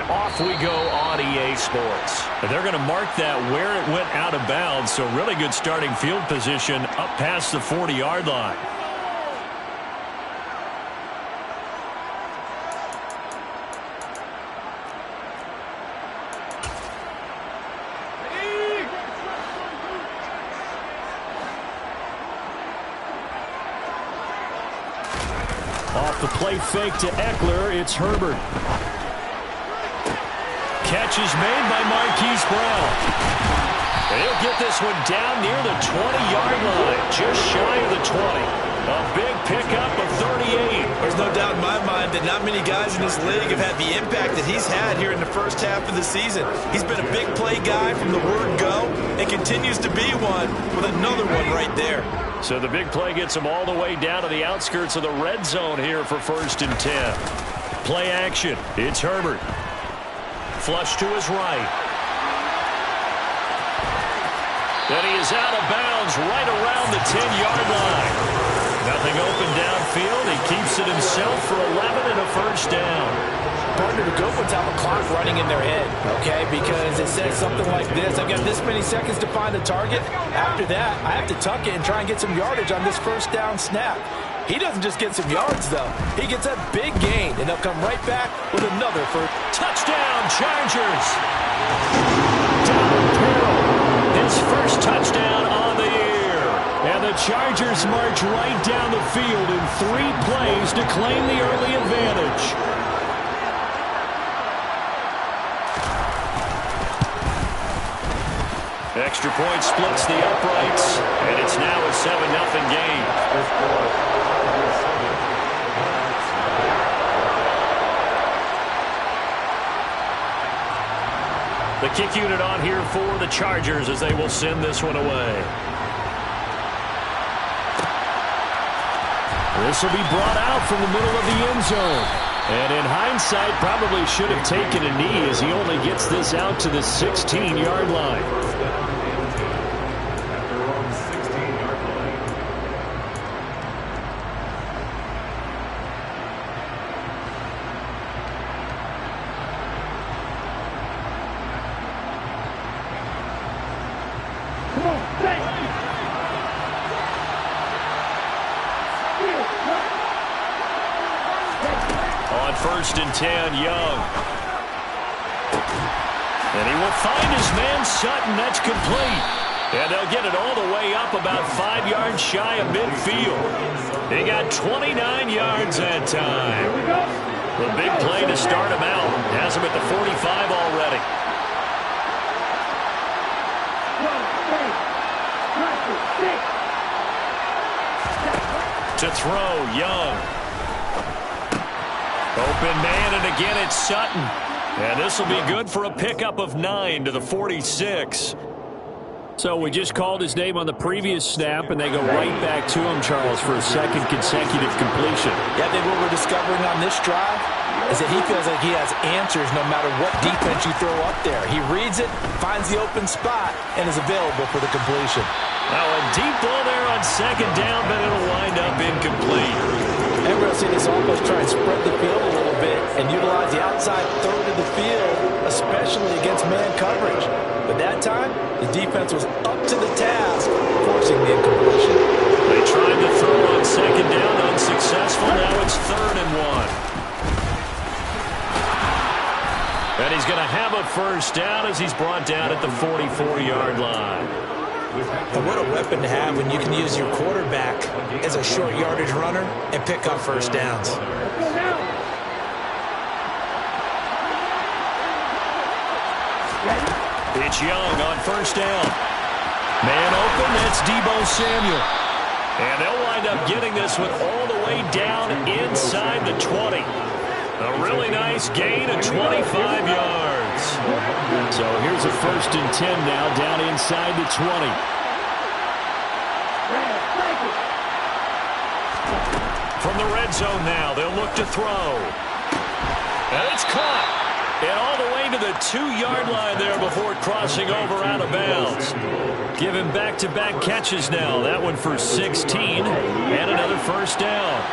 Off we go on EA Sports. They're going to mark that where it went out of bounds, so really good starting field position up past the 40-yard line. Off the play fake to Eckler, it's Herbert. Catch is made by Marquise Brown. And he'll get this one down near the 20-yard line, just shy of the 20. A big pickup of 38. There's no doubt in my mind that not many guys in this league have had the impact that he's had here in the first half of the season. He's been a big play guy from the word go and continues to be one with another one right there. So the big play gets him all the way down to the outskirts of the red zone here for 1st and 10. Play action. It's Herbert. Flush to his right. And he is out of bounds right around the 10-yard line. Nothing open downfield. He keeps it himself for 11 and a first down. Partner, the good ones have a clock running in their head, okay? Because it says something like this. I've got this many seconds to find the target. After that, I have to tuck it and try and get some yardage on this first down snap. He doesn't just get some yards, though. He gets a big gain, and they'll come right back with another for touchdown, Chargers. Donald Pearl, his first touchdown on the year. And the Chargers march right down the field in 3 plays to claim the early advantage. Extra point splits the uprights, and it's now a 7-0 game. The kick unit on here for the Chargers as they will send this one away. This will be brought out from the middle of the end zone. And in hindsight, probably should have taken a knee as he only gets this out to the 16-yard line. On 1st and 10, Young. And he will find his man Sutton. That's complete. And they'll get it all the way up about 5 yards shy of midfield. They got 29 yards that time. The big play to start him out. Has him at the 45 already. To throw, Young. Open man, and again it's Sutton. And this will be good for a pickup of 9 to the 46. So we just called his name on the previous snap, and they go right back to him, Charles, for a second consecutive completion. Yeah, I think what we're discovering on this drive is that he feels like he has answers no matter what defense you throw up there. He reads it, finds the open spot, and is available for the completion. Now a deep ball there on 2nd down, but it'll wind up incomplete. And we'll see this offense try and spread the field a little bit and utilize the outside third of the field, especially against man coverage. But that time, the defense was up to the task, forcing the incompletion. They tried to throw on 2nd down, unsuccessful. Now it's 3rd and 1. And he's going to have a first down as he's brought down at the 44-yard line. And what a weapon to have when you can use your quarterback as a short yardage runner and pick up first downs. It's Young on 1st down. Man open, that's Deebo Samuel. And they'll wind up getting this one all the way down inside the 20. A really nice gain of 25 yards. So here's a 1st and 10 now down inside the 20. From the red zone now, they'll look to throw. And it's caught. And all the way to the 2-yard line there before crossing over out of bounds. Give him back-to-back catches now. That one for 16 and another first down.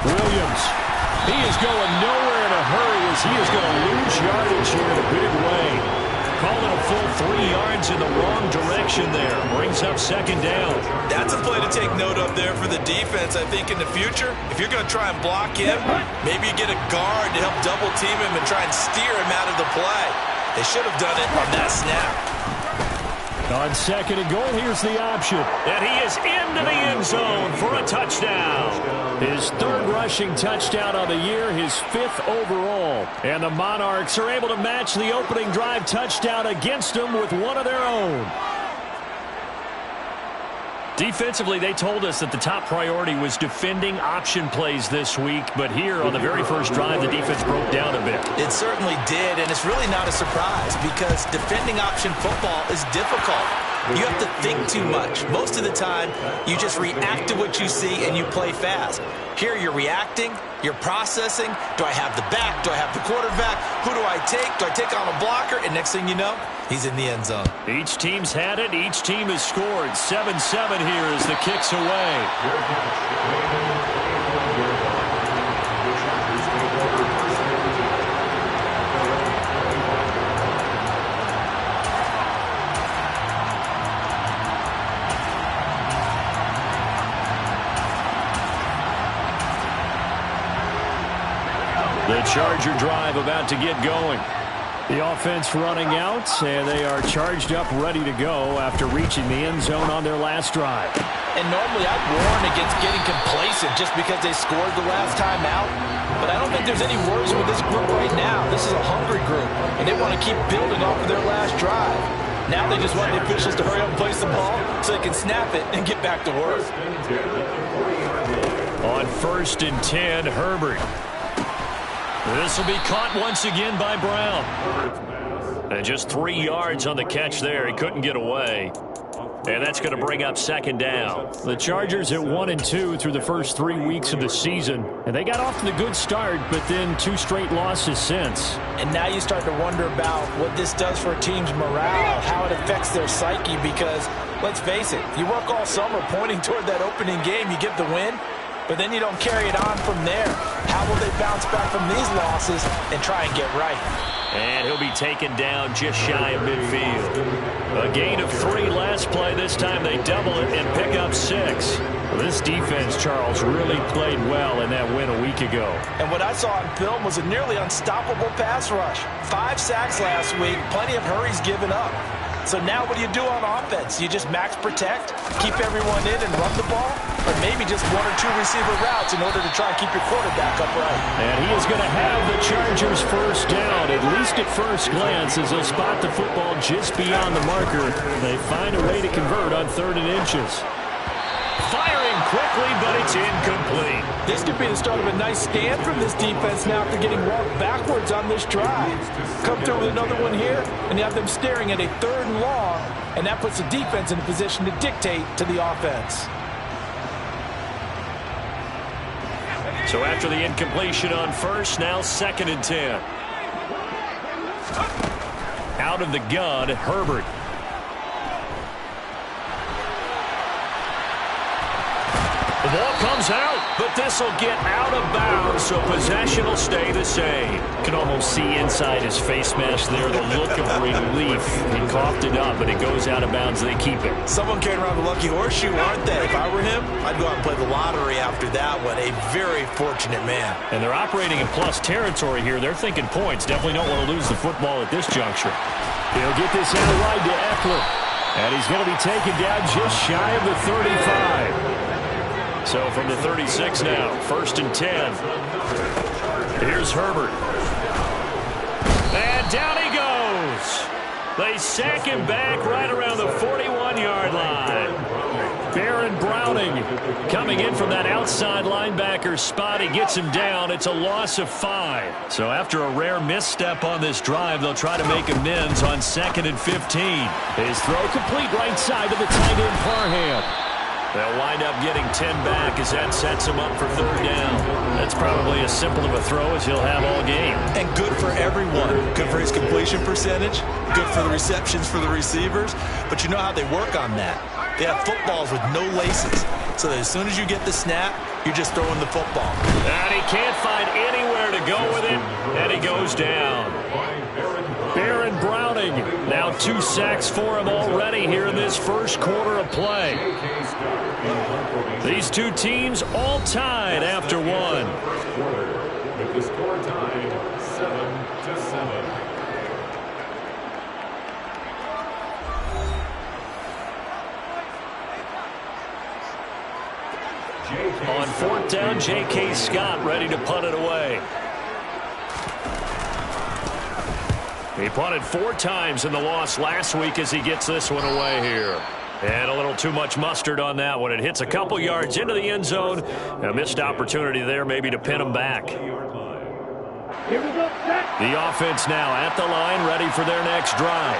Williams He is going nowhere in a hurry as he is going to lose yardage here in a big way. Calling a full 3 yards in the wrong direction there. Brings up second down. That's a play to take note of there for the defense, I think, in the future. If you're going to try and block him, maybe you get a guard to help double team him and try and steer him out of the play. They should have done it on that snap. On second and goal, here's the option. And he is into the end zone for a touchdown. His 3rd rushing touchdown of the year, his 5th overall. And the Monarchs are able to match the opening drive touchdown against them with one of their own. Defensively, they told us that the top priority was defending option plays this week. But here on the very first drive, the defense broke down a bit. It certainly did, and it's really not a surprise because defending option football is difficult. You have to think too much. Most of the time, you just react to what you see and you play fast. Here you're reacting, you're processing. Do I have the back? Do I have the quarterback? Who do I take? Do I take on a blocker? And next thing you know, he's in the end zone. Each team's had it. Each team has scored. 7-7 here as the kick's away. The Charger drive about to get going. The offense running out, and they are charged up, ready to go after reaching the end zone on their last drive. And normally I'd warn against getting complacent just because they scored the last time out. But I don't think there's any worries with this group right now. This is a hungry group, and they want to keep building off of their last drive. Now they just want the officials to hurry up and place the ball so they can snap it and get back to work. On 1st and 10, Herbert. This will be caught once again by Brown. And just 3 yards on the catch there. He couldn't get away. And that's going to bring up second down. The Chargers at 1-2 through the first 3 weeks of the season. And they got off to the good start, but then 2 straight losses since. And now you start to wonder about what this does for a team's morale, how it affects their psyche, because, let's face it, you work all summer pointing toward that opening game, you get the win, but then you don't carry it on from there. How will they bounce back from these losses and try and get right? And he'll be taken down just shy of midfield. A gain of 3 last play. This time they double it and pick up 6. This defense, Charles, really played well in that win a week ago. And what I saw on film was a nearly unstoppable pass rush. 5 sacks last week, plenty of hurries given up. So now what do you do on offense? You just max protect, keep everyone in and run the ball? Or maybe just 1 or 2 receiver routes in order to try and keep your quarterback upright? And he is going to have the Chargers first down, at least at first glance, as they'll spot the football just beyond the marker. They find a way to convert on 3rd and inches. Firing quickly, but it's incomplete. This could be the start of a nice stand from this defense now after getting walked backwards on this drive. Come through with another one here, and you have them staring at a 3rd and long, and that puts the defense in a position to dictate to the offense. So after the incompletion on 1st, now 2nd and 10. Out of the gun, Herbert. The ball comes out, but this will get out of bounds, so possession will stay the same. You can almost see inside his face mask there the look of relief. He coughed it up, but it goes out of bounds. They keep it. Someone carrying around the lucky horseshoe, aren't they? If I were him, I'd go out and play the lottery after that one. A very fortunate man. And they're operating in plus territory here. They're thinking points. Definitely don't want to lose the football at this juncture. He'll get this out wide to Eckler. And he's going to be taken down just shy of the 35. So from the 36 now, 1st and 10. Here's Herbert. And down he goes. They sack him back right around the 41-yard line. Baron Browning coming in from that outside linebacker spot. He gets him down. It's a loss of 5. So after a rare misstep on this drive, they'll try to make amends on 2nd and 15. His throw complete right side to the tight end Parham. They'll wind up getting 10 back as that sets him up for 3rd down. That's probably as simple of a throw as he'll have all game. And good for everyone. Good for his completion percentage. Good for the receptions for the receivers. But you know how they work on that. They have footballs with no laces. So that as soon as you get the snap, you're just throwing the football. And he can't find anyone he goes down. Baron Browning, now 2 sacks for him already here in this first quarter of play. These two teams all tied after one. With the score tied 7-7. On 4th down, J.K. Scott ready to punt it away. He punted 4 times in the loss last week as he gets this one away here. And a little too much mustard on that one. It hits a couple yards into the end zone. A missed opportunity there maybe to pin him back. The offense now at the line, ready for their next drive.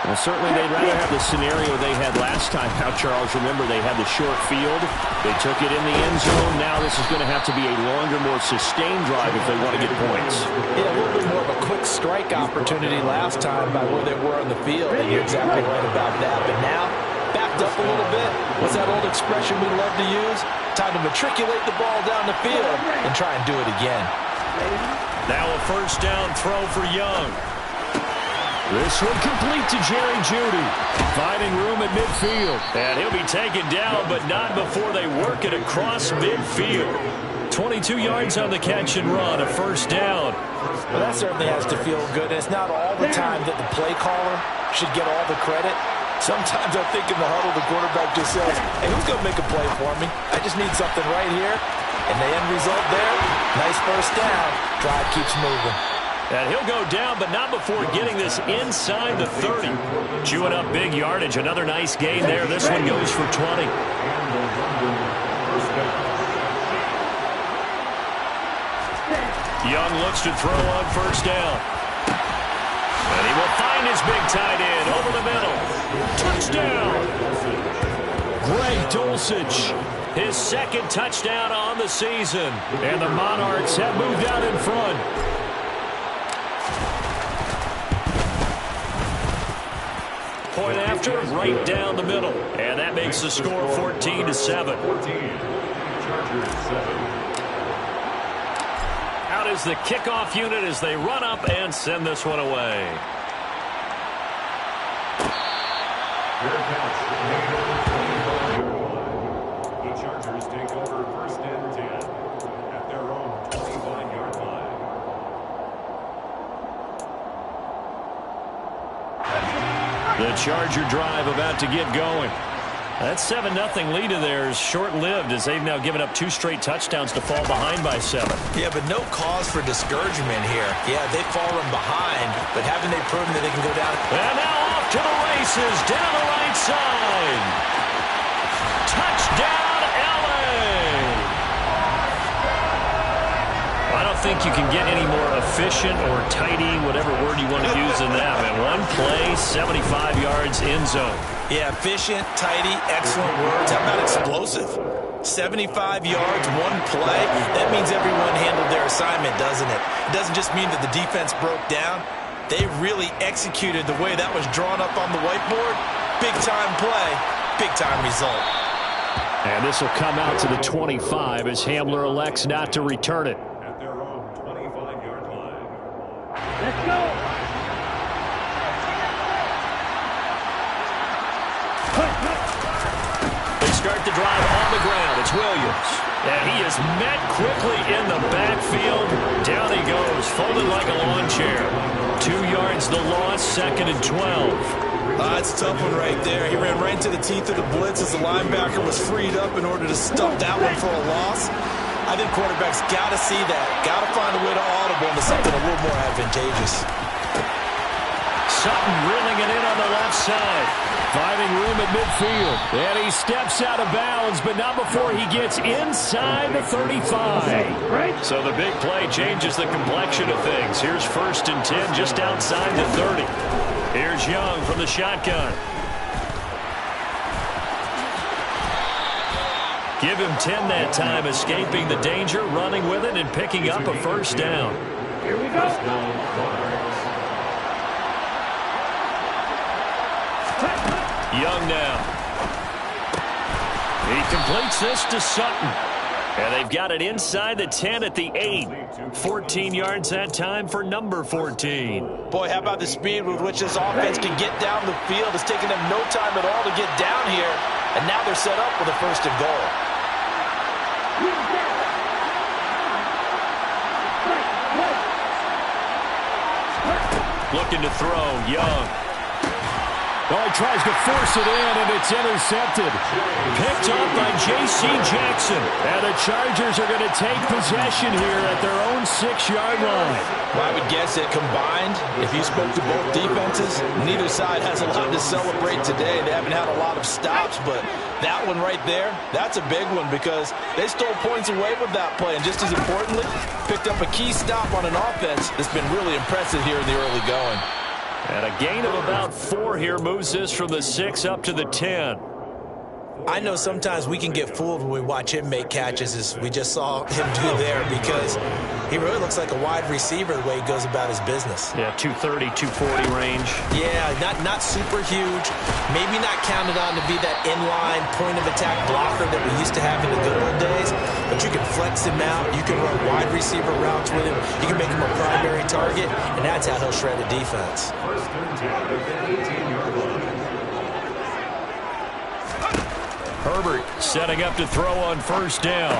Well, certainly they'd rather have the scenario they had last time out, Charles. Remember, they had the short field. They took it in the end zone. Now this is going to have to be a longer, more sustained drive if they want to get points. Yeah, a little bit more of a quick strike opportunity last time by where they were on the field. And you're exactly right about that. But now, backed up a little bit. What's that old expression we love to use? Time to matriculate the ball down the field and try and do it again. Now a first down throw for Young. This one complete to Jerry Jeudy. Finding room at midfield. And he'll be taken down, but not before they work it across midfield. 22 yards on the catch and run, a first down. Well, that certainly has to feel good. And it's not all the time that the play caller should get all the credit. Sometimes I think in the huddle, the quarterback just says, hey, who's going to make a play for me? I just need something right here. And the end result there, nice first down. Drive keeps moving. And he'll go down, but not before getting this inside the 30. Chewing up big yardage. Another nice gain there. This one goes for 20. Young looks to throw on first down. And he will find his big tight end over the middle. Touchdown! Greg Dulcich, his second touchdown on the season. And the Monarchs have moved out in front. Point after, right down the middle. And that makes the score 14-7. Out is the kickoff unit as they run up and send this one away. The Chargers take over first and 10 at their own 25-yard line. The Charger drive about to get going. That 7-0 lead of theirs short-lived as they've now given up 2 straight touchdowns to fall behind by 7. Yeah, but no cause for discouragement here. Yeah, they've fallen behind, but haven't they proven that they can go down? And now off to the races down the right side. Touchdown, LA! I don't think you can get any more efficient or tidy, whatever word you want to use in that, man. One play, 75 yards, end zone. Yeah, efficient, tidy, excellent words. How about explosive? 75 yards, one play. That means everyone handled their assignment, doesn't it? It doesn't just mean that the defense broke down. They really executed the way that was drawn up on the whiteboard. Big-time play, big-time result. And this will come out to the 25 as Hamler elects not to return it. At their own 25-yard line. Let's go! They start the drive on the ground. It's Williams. And he is met quickly in the backfield. Down he goes, folded like a lawn chair. 2 yards the loss, 2nd and 12. It's a tough one right there. He ran right into the teeth of the blitz as the linebacker was freed up in order to stuff that one for a loss. I think quarterbacks got to see that. Got to find a way to audible into something a little more advantageous. Sutton reeling it in on the left side. Finding room at midfield. And he steps out of bounds, but not before he gets inside the 35. So the big play changes the complexion of things. Here's 1st and 10 just outside the 30. Here's Young from the shotgun. Give him 10 that time, escaping the danger, running with it, and picking up a first down. Here we go. Young now. He completes this to Sutton. And they've got it inside the 10 at the 8. 14 yards that time for number 14. Boy, how about the speed with which this offense can get down the field? It's taken them no time at all to get down here. And now they're set up with a 1st and goal. Looking to throw, Young. Oh, he tries to force it in, and it's intercepted. Picked up by J.C. Jackson. And the Chargers are going to take possession here at their own 6-yard line. Well, I would guess it combined, if you spoke to both defenses, neither side has a lot to celebrate today. They haven't had a lot of stops, but that one right there, that's a big one because they stole points away with that play. And just as importantly, picked up a key stop on an offense that's been really impressive here in the early going. And a gain of about 4 here moves this from the 6 up to the 10. I know sometimes we can get fooled when we watch him make catches, as we just saw him do there, because he really looks like a wide receiver the way he goes about his business. Yeah, 230, 240 range. Yeah, not super huge. Maybe not counted on to be that inline point-of-attack blocker that we used to have in the good old days, but you can flex him out. You can run wide receiver routes with him. You can make him a primary target, and that's how he'll shred a defense. 1st and 10 at the 18-yard line. Herbert setting up to throw on 1st down.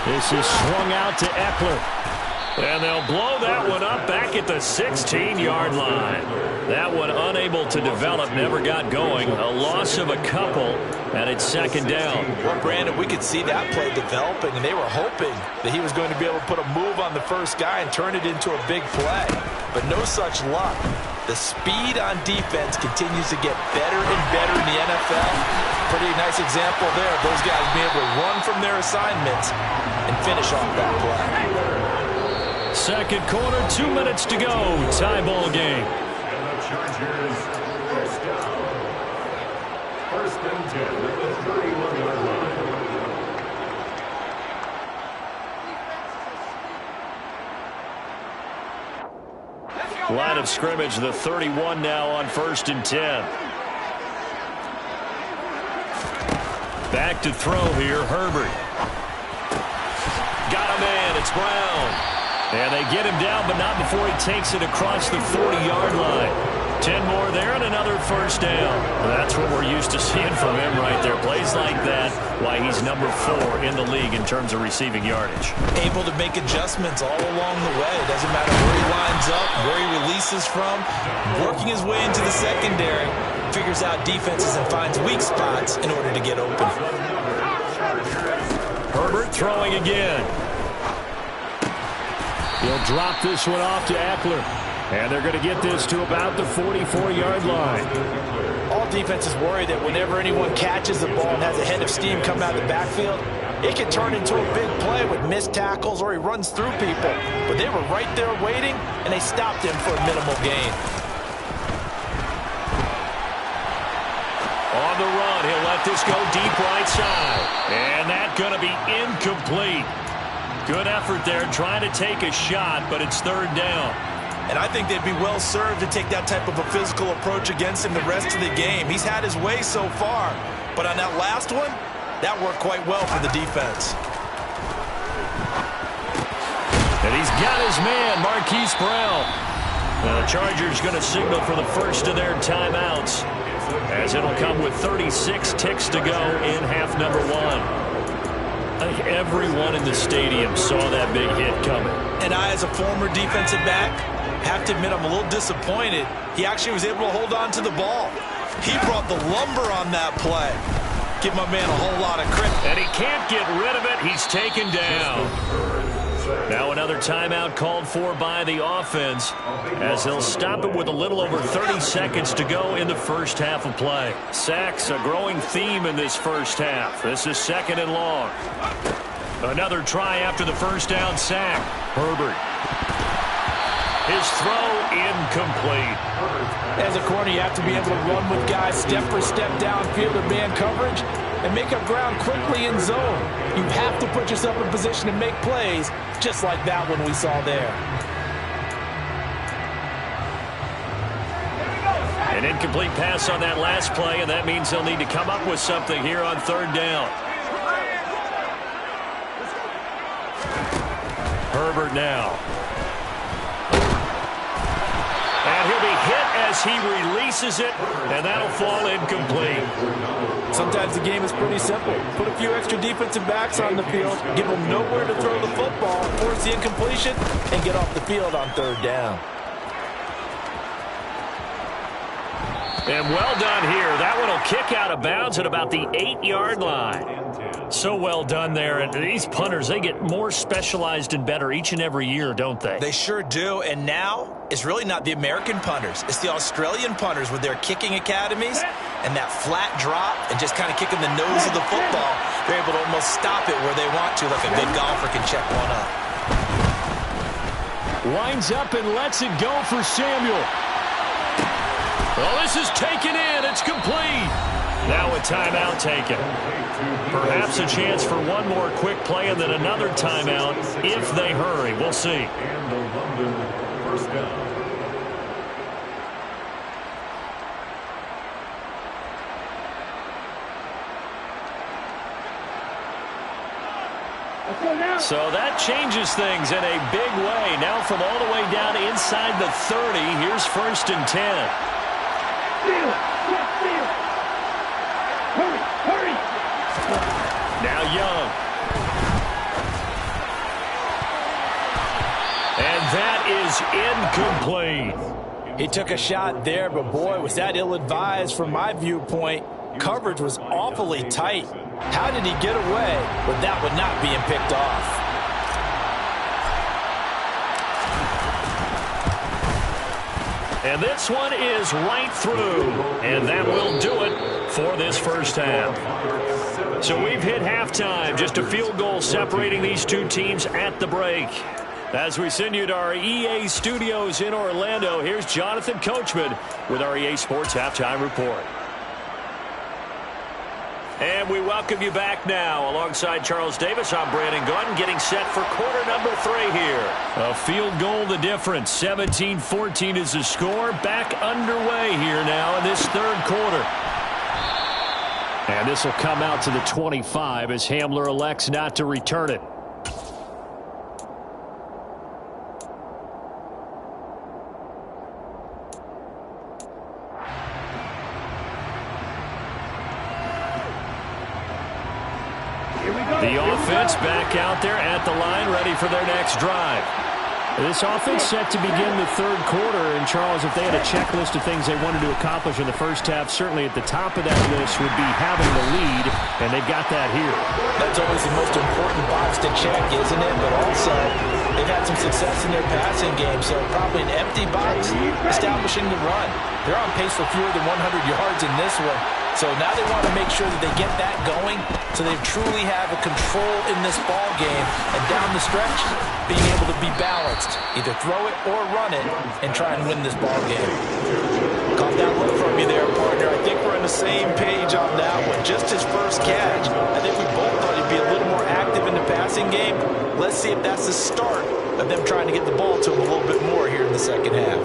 This is swung out to Eckler. And they'll blow that one up back at the 16-yard line. That one unable to develop, never got going. A loss of a couple, and it's 2nd down. Well, Brandon, we could see that play developing, and they were hoping that he was going to be able to put a move on the first guy and turn it into a big play. But no such luck. The speed on defense continues to get better and better in the NFL. Pretty nice example there. Those guys being able to run from their assignments and finish off that play. 2nd quarter, 2 minutes to go. Tie ball game. And the Chargers 1st down. 1st and 10 at the 31-yard line. Line of scrimmage, the 31 now on 1st and 10. Back to throw here, Herbert. Got a man, it's Brown. And they get him down, but not before he takes it across the 40-yard line. 10 more there and another 1st down. That's what we're used to seeing from him right there. Plays like that, why he's number 4 in the league in terms of receiving yardage. Able to make adjustments all along the way. Doesn't matter where he lines up, where he releases from. Working his way into the secondary. Figures out defenses and finds weak spots in order to get open. Herbert throwing again. He'll drop this one off to Eckler. And they're going to get this to about the 44-yard line. All defenses worry that whenever anyone catches the ball and has a head of steam come out of the backfield, it can turn into a big play with missed tackles or he runs through people. But they were right there waiting, and they stopped him for a minimal gain. On the run, he'll let this go deep right side. And that's going to be incomplete. Good effort there, trying to take a shot, but it's 3rd down. And I think they'd be well served to take that type of a physical approach against him the rest of the game. He's had his way so far, but on that last one, that worked quite well for the defense. And he's got his man, Marquise Brown. Now the Chargers going to signal for the first of their timeouts, as it'll come with 36 ticks to go in half number 1. I think everyone in the stadium saw that big hit coming. And I, as a former defensive back, have to admit I'm a little disappointed. He actually was able to hold on to the ball. He brought the lumber on that play. Give my man a whole lot of credit. And he can't get rid of it. He's taken down. Now another timeout called for by the offense, as they'll stop it with a little over 30 seconds to go in the first half of play. Sacks, a growing theme in this first half. This is 2nd and long. Another try after the first down sack. Herbert. His throw incomplete. As a corner, you have to be able to run with guys step for step downfield in man coverage and make up ground quickly in zone. You have to put yourself in position to make plays, just like that one we saw there. An incomplete pass on that last play, and that means they'll need to come up with something here on 3rd down. Herbert now. And he'll be hit as he releases it, and that'll fall incomplete. Sometimes the game is pretty simple. Put a few extra defensive backs on the field, give them nowhere to throw the football, force the incompletion, and get off the field on third down. And well done here. That one will kick out of bounds at about the 8-yard line. So well done there. And these punters, they get more specialized and better each and every year, don't they? They sure do. And now it's really not the American punters. It's the Australian punters with their kicking academies and that flat drop and just kind of kicking the nose of the football. They're able to almost stop it where they want to, like a good golfer can check one up. Winds up and lets it go for Samuel. Well, this is taken in. It's complete. Now a timeout taken. Perhaps a chance for one more quick play and then another timeout if they hurry. We'll see. And the London first down. So that changes things in a big way. Now from all the way down inside the 30, here's 1st and 10. Now Young. And that is incomplete. He took a shot there, but boy, was that ill-advised from my viewpoint. Coverage was awfully tight. How did he get away with that one not being picked off? And this one is right through. And that will do it for this first half. So we've hit halftime. Just a field goal separating these two teams at the break. As we send you to our EA studios in Orlando, here's Jonathan Coachman with our EA Sports Halftime Report. And we welcome you back now. Alongside Charles Davis, I'm Brandon Gordon, getting set for quarter number 3 here. A field goal the difference. 17-14 is the score. Back underway here now in this third quarter. And this will come out to the 25 as Hamler elects not to return it. The offense back out there at the line, ready for their next drive. This offense set to begin the third quarter. And, Charles, if they had a checklist of things they wanted to accomplish in the first half, certainly at the top of that list would be having the lead, and they've got that here. That's always the most important box to check, isn't it? But also, they've had some success in their passing game, so probably an empty box establishing the run. They're on pace for fewer than 100 yards in this one. So now they want to make sure that they get that going so they truly have a control in this ball game. And down the stretch, being able to be balanced. Either throw it or run it and try and win this ball game. Caught that look from you there, partner. I think we're on the same page on that one. Just his first catch. I think we both thought he'd be a little more active in the passing game. Let's see if that's the start of them trying to get the ball to him a little bit more here in the second half.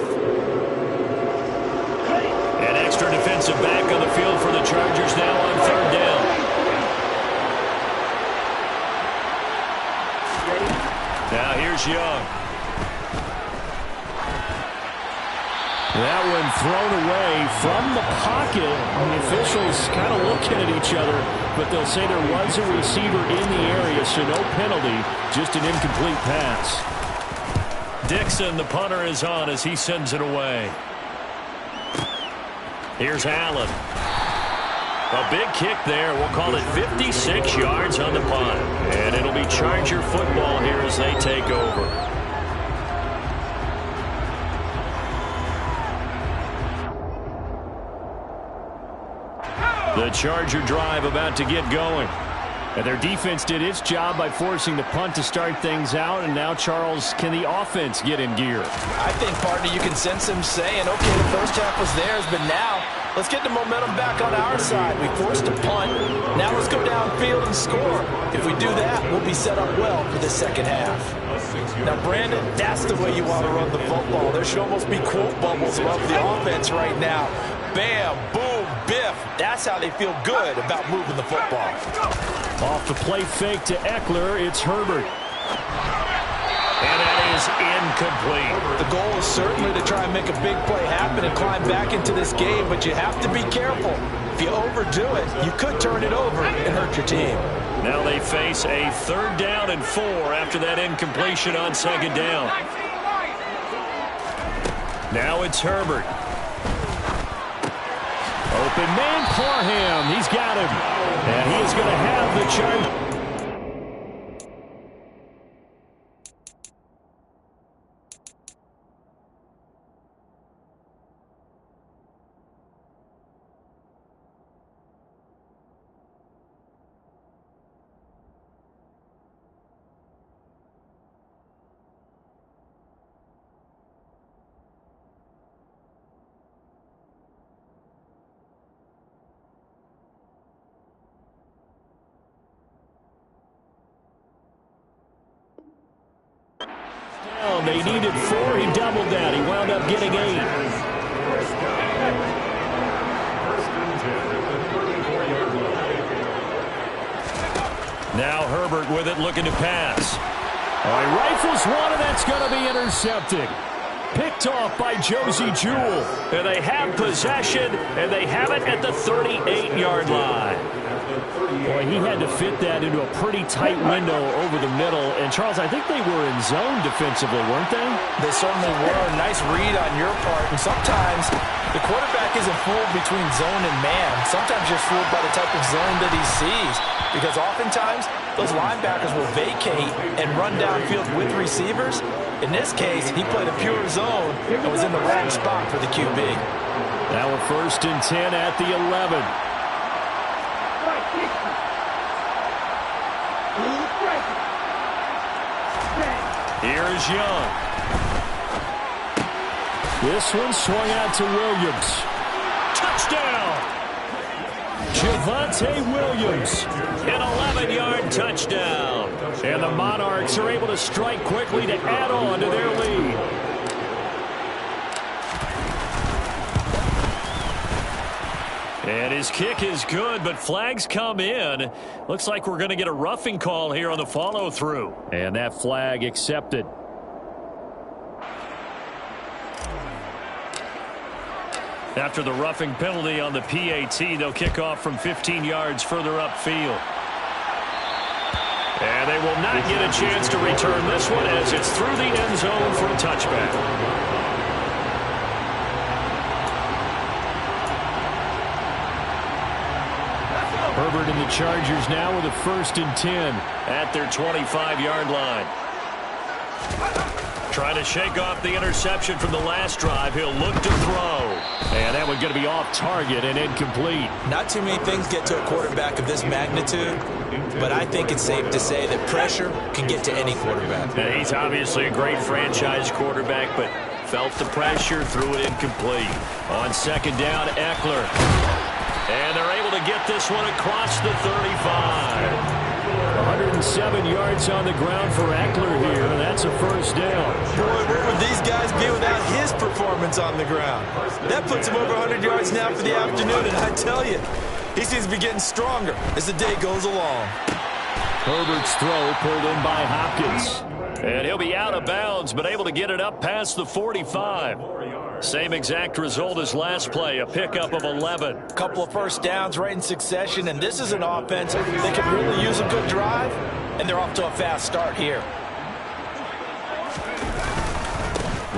An extra defensive back on the field for the Chargers now on third down. Now here's Young. That one thrown away from the pocket. The officials kind of looking at each other, but they'll say there was a receiver in the area, so no penalty, just an incomplete pass. Dixon, the punter, is on as he sends it away. Here's Allen. A big kick there. We'll call it 56 yards on the punt. And it'll be Charger football here as they take over. The Charger drive about to get going. And their defense did its job by forcing the punt to start things out. And now, Charles, can the offense get in gear? I think, partner, you can sense him saying, okay, the first half was theirs, but now let's get the momentum back on our side. We forced a punt. Now let's go downfield and score. If we do that, we'll be set up well for the second half. Now, Brandon, that's the way you want to run the football. There should almost be quote bubbles above the offense right now. Bam, boom, biff. That's how they feel good about moving the football. Off the play fake to Eckler, it's Herbert. And incomplete. The goal is certainly to try and make a big play happen and climb back into this game, but you have to be careful. If you overdo it, you could turn it over and hurt your team. Now they face a 3rd down and 4 after that incompletion on 2nd down. Now it's Herbert. Open man, Parham. He's got him. And he is going to have the charge. They needed 4. He doubled that. He wound up getting 8. Now Herbert with it, looking to pass. He rifles one, and that's going to be intercepted. Picked off by Josie Jewell. And they have possession, and they have it at the 38-yard line. Boy, he had to fit that into a pretty tight window over the middle. And, Charles, I think they were in zone defensively, weren't they? They certainly were. Nice read on your part. And sometimes the quarterback isn't fooled between zone and man. Sometimes you're fooled by the type of zone that he sees. Because oftentimes, those linebackers will vacate and run downfield with receivers. In this case, he played a pure zone and was in the wrong spot for the QB. Now a 1st and 10 at the 11. Here's Young. This one swung out to Williams. Touchdown! Javonte Williams. An 11-yard touchdown. And the Monarchs are able to strike quickly to add on to their lead. And his kick is good, but flags come in. Looks like we're going to get a roughing call here on the follow-through. And that flag accepted. After the roughing penalty on the PAT, they'll kick off from 15 yards further upfield. And they will not get a chance to return this one as it's through the end zone for a touchback. Herbert and the Chargers now with a 1st and 10 at their 25-yard line. Trying to shake off the interception from the last drive. He'll look to throw. And that one's going to be off target and incomplete. Not too many things get to a quarterback of this magnitude, but I think it's safe to say that pressure can get to any quarterback. Now, he's obviously a great franchise quarterback, but felt the pressure, threw it incomplete. On 2nd down, Eckler. And they're able to get this one across the 35. 107 yards on the ground for Eckler here, and that's a 1st down. Boy, where would these guys be without his performance on the ground? That puts him over 100 yards now for the afternoon, and I tell you, he seems to be getting stronger as the day goes along. Herbert's throw pulled in by Hopkins. And he'll be out of bounds, but able to get it up past the 45. Same exact result as last play, a pickup of 11. A couple of 1st downs right in succession, and this is an offense that could really use a good drive, and they're off to a fast start here.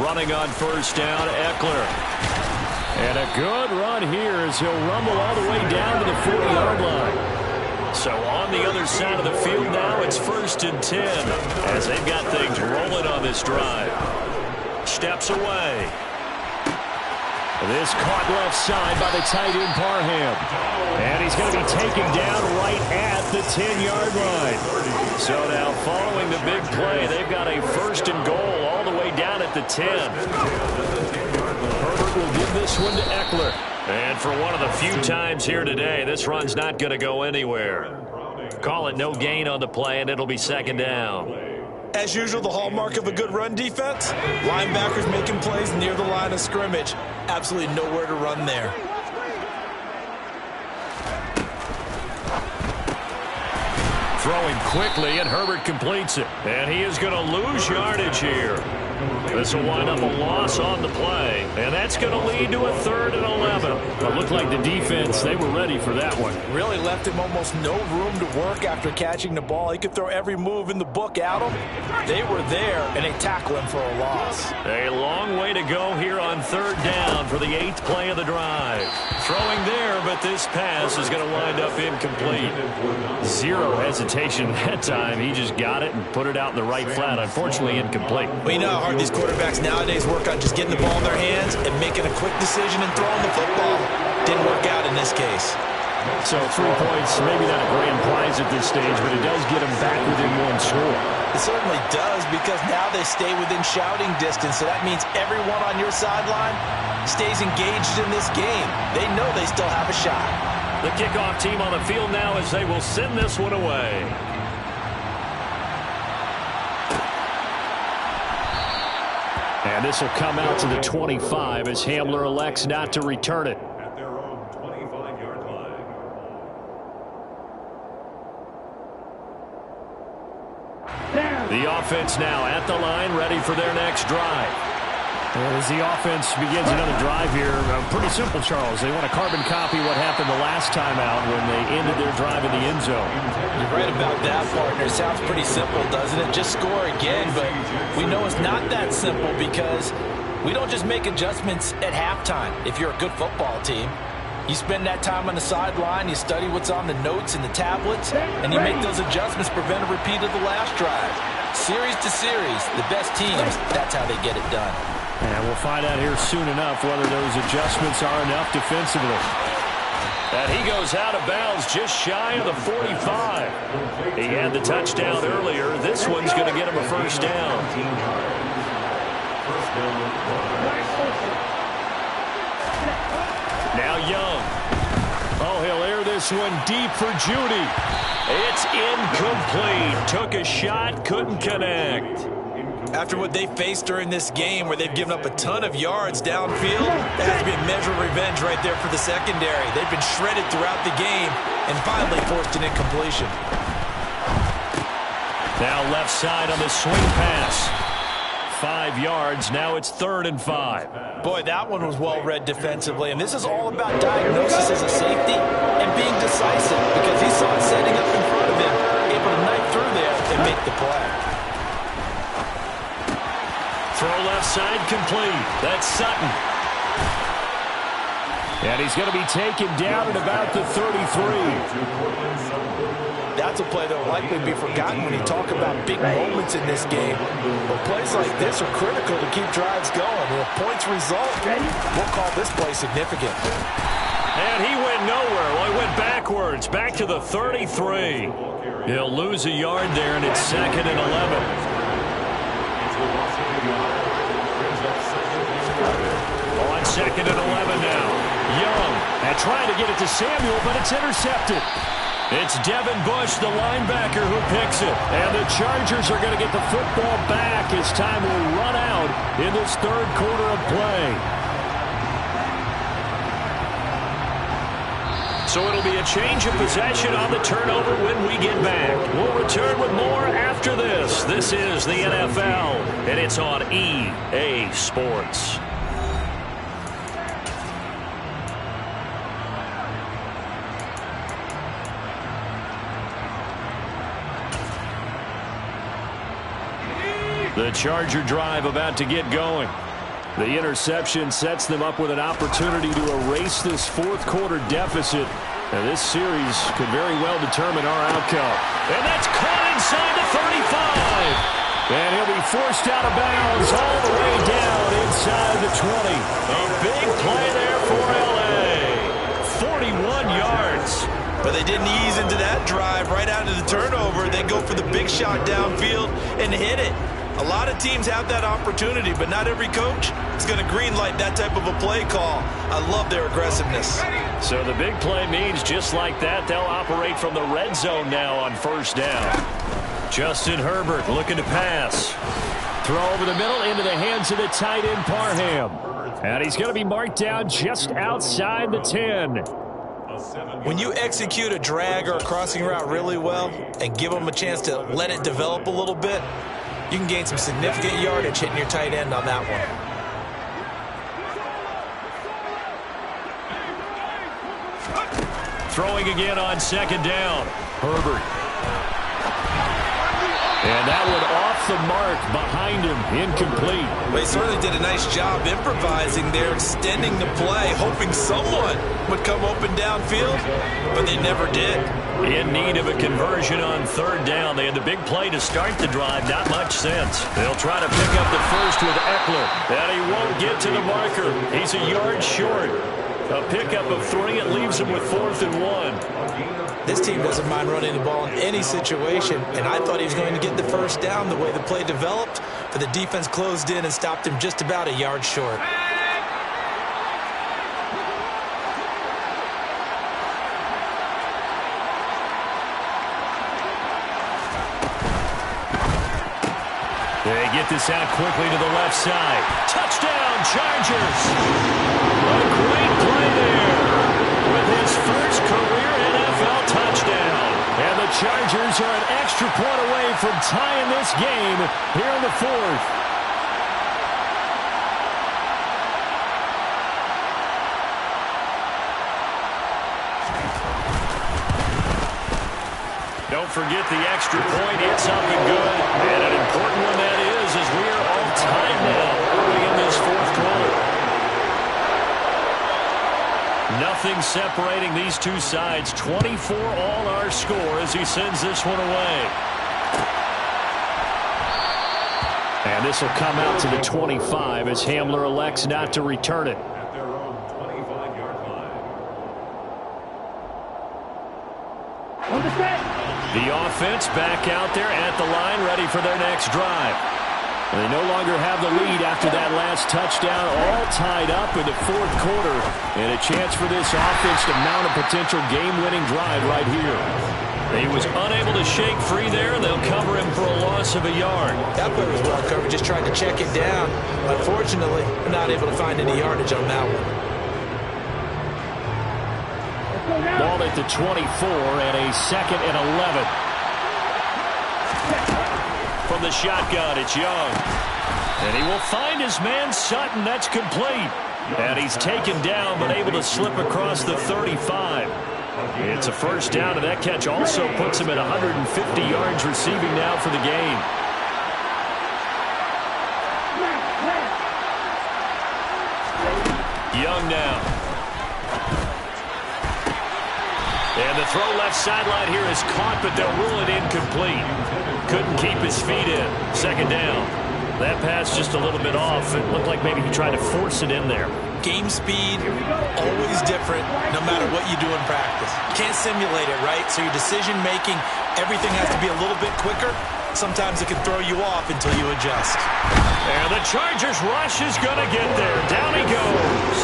Running on 1st down, Eckler. And a good run here as he'll rumble all the way down to the 40-yard line. So on the other side of the field now, it's 1st and 10 as they've got things rolling on this drive. Steps away. This caught left side by the tight end Parham. And he's going to be taken down right at the 10-yard line. So now following the big play, they've got a 1st and goal all the way down at the 10. Herbert will give this one to Eckler. And for one of the few times here today, this run's not going to go anywhere. Call it no gain on the play, and it'll be 2nd down. As usual, the hallmark of a good run defense, linebackers making plays near the line of scrimmage. Absolutely nowhere to run there. Throwing quickly, and Herbert completes it. And he is going to lose yardage here. This will wind up a loss on the play, and that's going to lead to a 3rd and 11. It looked like the defense, they were ready for that one. Really left him almost no room to work after catching the ball. He could throw every move in the book at him. They were there, and they tackle him for a loss. A long way to go here on 3rd down for the 8th play of the drive. Throwing there, but this pass is going to wind up incomplete. Zero hesitation that time. He just got it and put it out in the right flat. Unfortunately, incomplete. Well, you know how hard these quarterbacks nowadays work on just getting the ball in their hands and making a quick decision and throwing the football. Didn't work out in this case. So 3 points, maybe not a grand prize at this stage, but it does get them back within 1 score. It certainly does, because now they stay within shouting distance, so that means everyone on your sideline stays engaged in this game. They know they still have a shot. The kickoff team on the field now as they will send this one away. And this will come out to the 25 as Hamler elects not to return it. At their own 25-yard line. The offense now at the line, ready for their next drive. As the offense begins another drive here, pretty simple, Charles. They want to carbon copy what happened the last time out when they ended their drive in the end zone. You're right about that, partner. Sounds pretty simple, doesn't it? Just score again, but we know it's not that simple because we don't just make adjustments at halftime if you're a good football team. You spend that time on the sideline, you study what's on the notes and the tablets, and you make those adjustments, prevent a repeat of the last drive. Series to series, the best teams, that's how they get it done. And we'll find out here soon enough whether those adjustments are enough defensively. And he goes out of bounds just shy of the 45. He had the touchdown earlier. This one's going to get him a 1st down. Now Young. Oh, he'll air this one deep for Judy. It's incomplete. Took a shot, couldn't connect. After what they faced during this game where they've given up a ton of yards downfield, that has to be a measure of revenge right there for the secondary. They've been shredded throughout the game and finally forced an incompletion. Now left side on the swing pass. 5 yards. Now it's 3rd and 5. Boy, that one was well read defensively, and this is all about diagnosis as a safety and being decisive because he saw it setting up in front of him, able to knife through there and make the play. Throw left side complete. That's Sutton. And he's going to be taken down at about the 33. That's a play that will likely be forgotten when you talk about big moments in this game. But plays like this are critical to keep drives going. And if points result, we'll call this play significant. And he went nowhere. Well, he went backwards, back to the 33. He'll lose a yard there, and it's 2nd and 11. On 2nd and 11 now. Young and trying to get it to Samuel, but it's intercepted. It's Devin Bush, the linebacker, who picks it. And the Chargers are going to get the football back as time will run out in this 3rd quarter of play. So it'll be a change of possession on the turnover when we get back. We'll return with more after this. This is the NFL, and it's on EA Sports. The Charger drive about to get going. The interception sets them up with an opportunity to erase this 4th quarter deficit. And this series could very well determine our outcome. And that's caught inside the 35. And he'll be forced out of bounds all the way down inside the 20. A big play there for L.A. 41 yards. But they didn't ease into that drive right out of the turnover. They go for the big shot downfield and hit it. A lot of teams have that opportunity, but not every coach is going to greenlight that type of a play call. I love their aggressiveness. So the big play means just like that, they'll operate from the red zone now on 1st down. Justin Herbert looking to pass. Throw over the middle into the hands of the tight end Parham. And he's going to be marked down just outside the 10. When you execute a drag or a crossing route really well and give them a chance to let it develop a little bit, You can gain some significant yardage hitting your tight end on that one. Throwing again on second down. Herbert. And that one off the mark behind him, incomplete. Well, he certainly did a nice job improvising there, extending the play, hoping someone would come open downfield, but they never did. In need of a conversion on third down. They had the big play to start the drive, not much sense. They'll try to pick up the first with Eckler, and he won't get to the marker. He's a yard short. A pickup of 3, it leaves him with 4th and 1. This team doesn't mind running the ball in any situation, and I thought he was going to get the first down the way the play developed, but the defense closed in and stopped him just about a yard short. They get this out quickly to the left side. Touchdown, Chargers! A great play there with his first career NFL touchdown. And the Chargers are an extra point away from tying this game here in the 4th. Don't forget the extra point. It's up and good. And an important one that is, as we are all tied now early in this 4th quarter. Nothing separating these two sides. 24 all our score as he sends this one away. And this will come out to the 25 as Hamler elects not to return it. At their own 25-yard line. The offense back out there at the line, ready for their next drive. They no longer have the lead after that last touchdown, all tied up in the 4th quarter, and a chance for this offense to mount a potential game-winning drive right here. He was unable to shake free there, and they'll cover him for a loss of a yard. That play was well covered, just tried to check it down. Unfortunately, not able to find any yardage on that one. Ball at the 24 and a 2nd and 11. From the shotgun, it's Young. And he will find his man Sutton. That's complete. And he's taken down but able to slip across the 35. It's a first down, and that catch also puts him at 150 yards receiving now for the game. Young now. And the throw left sideline here is caught, but they'll rule it incomplete. Couldn't keep his feet in. Second down. That pass just a little bit off. It looked like maybe he tried to force it in there. Game speed, always different, no matter what you do in practice. You can't simulate it, right? So your decision-making, everything has to be a little bit quicker. Sometimes it can throw you off until you adjust. And the Chargers rush is going to get there. Down he goes.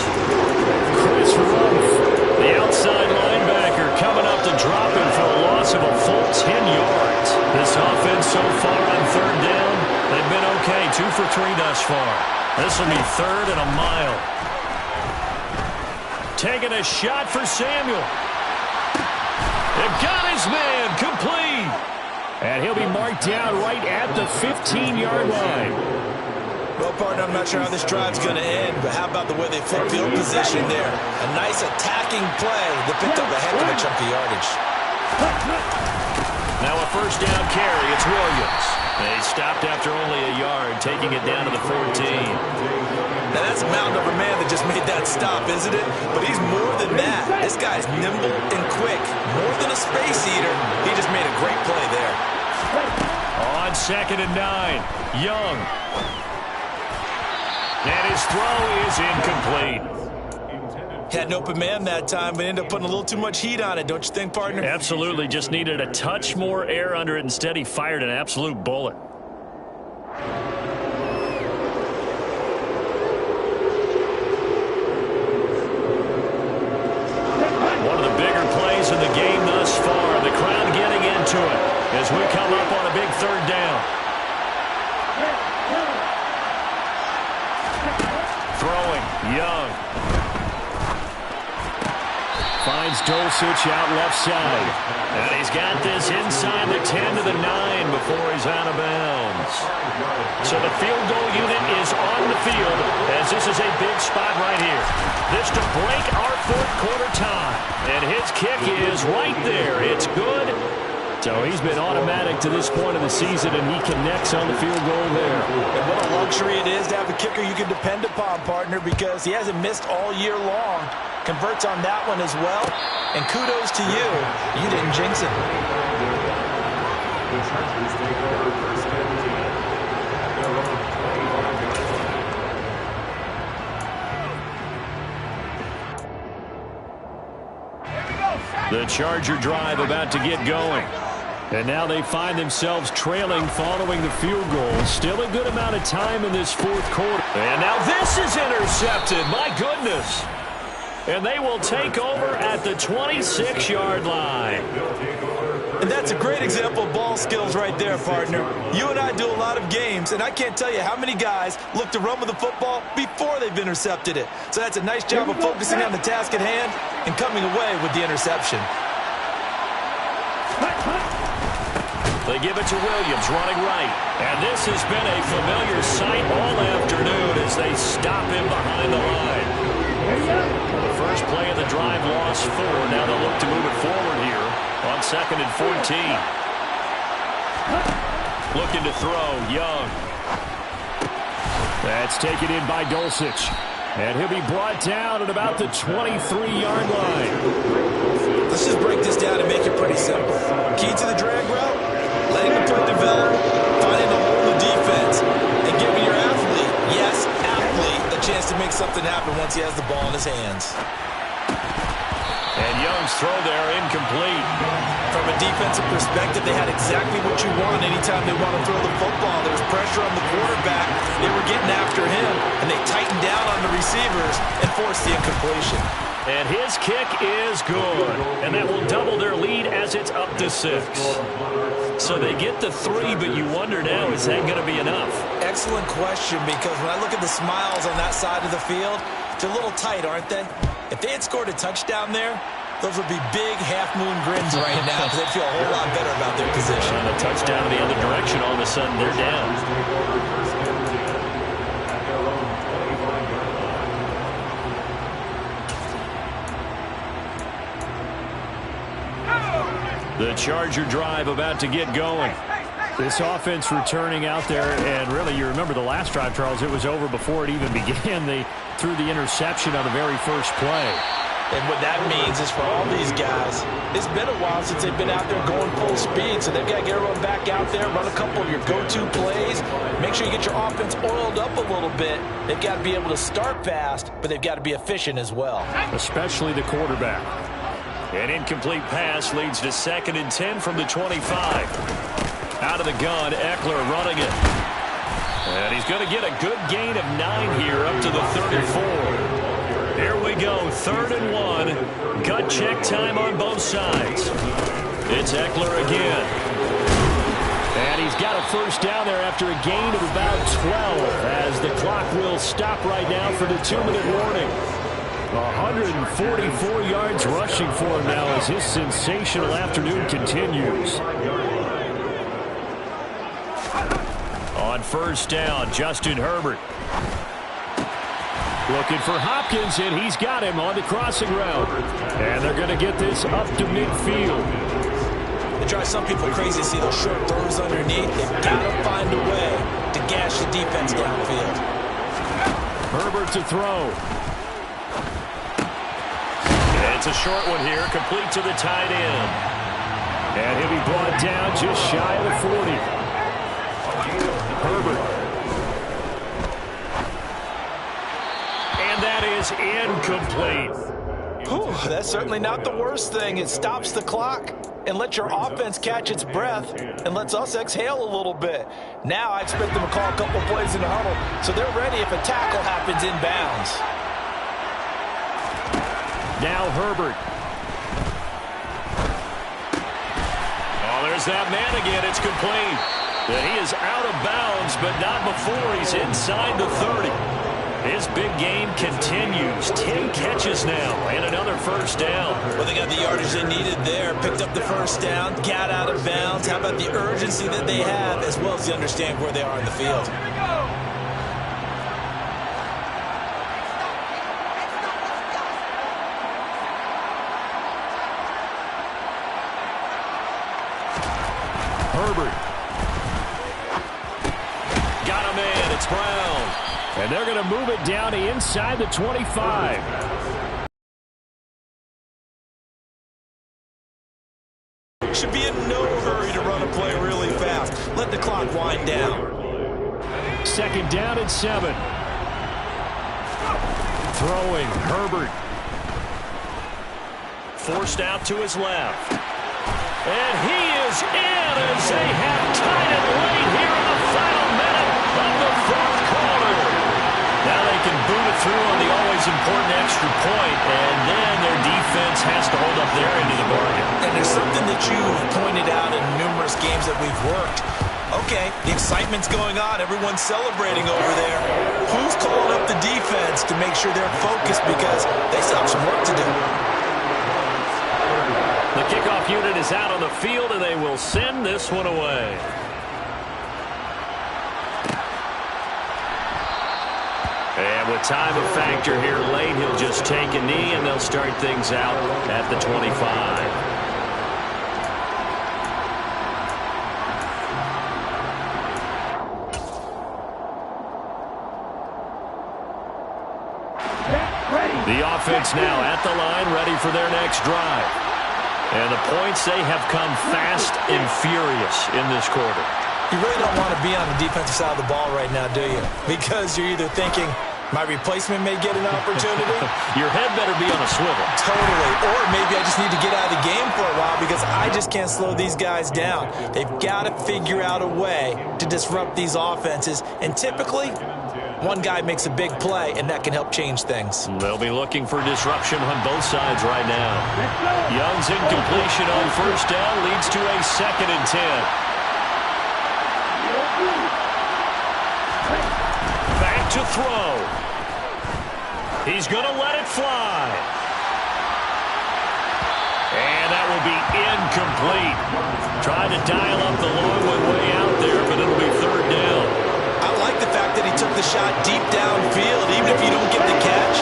Chris Rumph, the outside linebacker, coming up to drop him for a loss of a full 10 yards. This offense so far on third down, they've been okay. 2 for 3 thus far. This will be 3rd and a mile. Taking a shot for Samuel. They've got his man complete. And he'll be marked down right at the 15-yard line. Well, partner, I'm not sure how this drive's going to end, but how about the way they flip field position there? A nice attacking play that picked up a heck of a chunk of yardage. Now a first down carry. It's Williams. They stopped after only a yard, taking it down to the 14. Now that's a mountain of a man that just made that stop, isn't it? But he's more than that. This guy's nimble and quick. More than a space eater. He just made a great play there. On 2nd and 9, Young. And his throw is incomplete. Had an open man that time, but ended up putting a little too much heat on it, don't you think, partner? Absolutely. Just needed a touch more air under it. Instead, he fired an absolute bullet. One of the bigger plays in the game thus far. The crowd getting into it as we come up on a big third down. Throwing, Young. Finds Dulcich out left side. And he's got this inside the 10 to the 9 before he's out of bounds. So the field goal unit is on the field as this is a big spot right here. This to break our fourth quarter tie. And his kick is right there. It's good. So he's been automatic to this point of the season, and he connects on the field goal there. And what a luxury it is to have a kicker you can depend upon, partner, because he hasn't missed all year long. Converts on that one as well. And kudos to you. You didn't jinx it. The Chargers take over first and 10. Their own 25 yard line. The Charger drive about to get going. And now they find themselves trailing following the field goal. Still a good amount of time in this fourth quarter. And now this is intercepted. My goodness. And they will take over at the 26-yard line. And that's a great example of ball skills right there, partner. You and I do a lot of games, and I can't tell you how many guys look to run with the football before they've intercepted it. So that's a nice job of focusing on the task at hand and coming away with the interception. They give it to Williams, running right. And this has been a familiar sight all afternoon as they stop him behind the line. The first play of the drive lost 4. Now they'll look to move it forward here on 2nd and 14. Looking to throw, Young. That's taken in by Dulcich. And he'll be brought down at about the 23-yard line. Let's just break this down and make it pretty simple. Key to the drag route, letting the play develop, finding the hole in the defense, and giving your athlete, yes, athlete, a chance to make something happen once he has the ball in his hands. And Young's throw there incomplete. From a defensive perspective, they had exactly what you want anytime they want to throw the football. There was pressure on the quarterback. They were getting after him, and they tightened down on the receivers and forced the incompletion. And his kick is good. And that will double their lead as it's up to 6. So they get the 3, but you wonder now, is that going to be enough? Excellent question, because when I look at the smiles on that side of the field, they're a little tight, aren't they? If they had scored a touchdown there, those would be big half-moon grins right now because they'd feel a whole lot better about their position. And a touchdown the other direction, all of a sudden they're down. The Charger drive about to get going. This offense returning out there, and really, you remember the last drive, Charles, it was over before it even began. They threw the interception on the very first play. And what that means is for all these guys, it's been a while since they've been out there going full speed, so they've got to get everyone back out there, run a couple of your go-to plays, make sure you get your offense oiled up a little bit. They've got to be able to start fast, but they've got to be efficient as well. Especially the quarterback. An incomplete pass leads to 2nd and 10 from the 25. Out of the gun, Eckler running it. And he's going to get a good gain of 9 here up to the 34. Here we go, 3rd and 1. Gut check time on both sides. It's Eckler again. And he's got a first down there after a gain of about 12 as the clock will stop right now for the 2-minute warning. 144 yards rushing for him now as his sensational afternoon continues. On first down, Justin Herbert. Looking for Hopkins, and he's got him on the crossing route. And they're going to get this up to midfield. They drive some people crazy to see those short throws underneath. They've got to find a way to gash the defense downfield. Herbert to throw. It's a short one here, complete to the tight end. And he'll be brought down just shy of the 40. Herbert. And that is incomplete. Whew, that's certainly not the worst thing. It stops the clock and lets your offense catch its breath and lets us exhale a little bit. Now I expect them to call a couple plays in the huddle so they're ready if a tackle happens inbounds. Now Herbert. Oh, there's that man again. It's complete. And he is out of bounds, but not before he's inside the 30. His big game continues. 10 catches now and another first down. Well, they got the yardage they needed there. Picked up the first down, got out of bounds. How about the urgency that they have as well as the understanding where they are in the field? Herbert. Got a man. It's Brown. And they're going to move it down to inside the 25. Should be in no hurry to run a play really fast. Let the clock wind down. Second down and 7. Throwing, Herbert. Forced out to his left. And he is in as they have tied it late here in the final minute of the fourth quarter. Now they can boot it through on the always important extra point, and then their defense has to hold up their end of the bargain. And there's something that you've pointed out in numerous games that we've worked. Okay, the excitement's going on. Everyone's celebrating over there. Who's calling up the defense to make sure they're focused because they still have some work to do? The kickoff unit is out on the field, and they will send this one away. And with time a factor here late, he'll just take a knee, and they'll start things out at the 25. The offense now at the line, ready for their next drive. And the points, they have come fast and furious in this quarter. You really don't want to be on the defensive side of the ball right now, do you? Because you're either thinking, my replacement may get an opportunity. Your head better be on a swivel. Totally. Or maybe I just need to get out of the game for a while because I just can't slow these guys down. They've got to figure out a way to disrupt these offenses. And typically, one guy makes a big play, and that can help change things. They'll be looking for disruption on both sides right now. Young's incompletion on first down leads to a 2nd and 10. Back to throw. He's going to let it fly. And that will be incomplete. Trying to dial up the long one way out there, but it'll be 3rd down. I like the fact that he took the shot deep downfield. Even if you don't get the catch,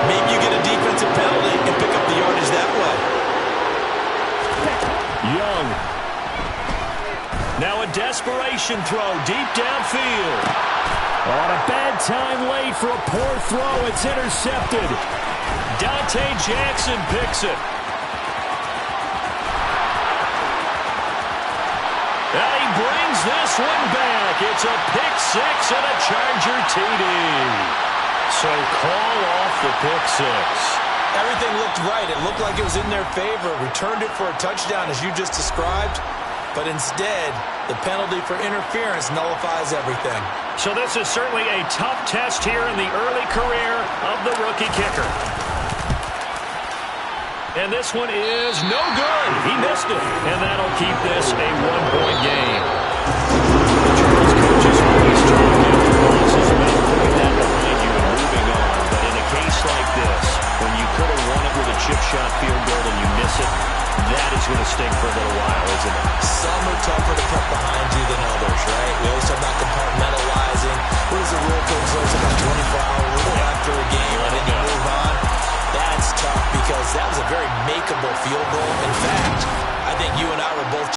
maybe you get a defensive penalty and pick up the yardage that way. Young. Now a desperation throw deep downfield. On a bad time late for a poor throw. It's intercepted. Dante Jackson picks it. And he brings this one back. It's a pick 6 and a Charger TD. So call off the pick 6. Everything looked right. It looked like it was in their favor. Returned it for a touchdown, as you just described. But instead, the penalty for interference nullifies everything. So this is certainly a tough test here in the early career of the rookie kicker. And this one is no good. He missed it. And that'll keep this a 1-point game. Charles coaches always talk after losses about putting that behind you and moving on. But in a case like this, when you could have won it with a chip shot field goal and you miss it, that is going to sting for a little while, isn't it? Some are tougher to put behind you than others, right? We always talk about compartmentalizing. What is the rule code says about 24-hour rule after a game and then you move on? That's tough because that was a very makeable field goal. In fact, I think you and I were both